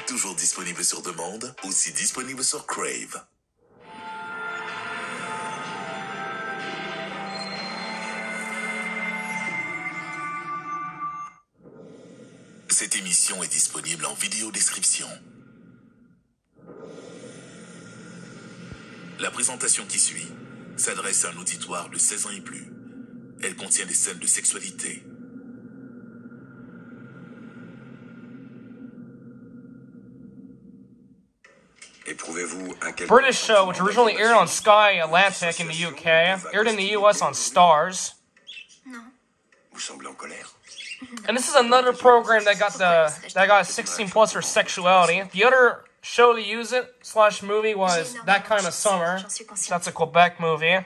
Toujours disponible sur demande, aussi disponible sur Crave. Cette émission est disponible en vidéo description. La présentation qui suit s'adresse à un auditoire de 16 ans et plus. Elle contient des scènes de sexualité. Éprouvez-vous un British show, which originally aired on Sky Atlantic in the UK, aired in the US on Stars. Non. Vous semblez en colère. And this is another program that got 16 plus for sexuality. The other show to use it / movie was That Kind of Summer. That's a Quebec movie.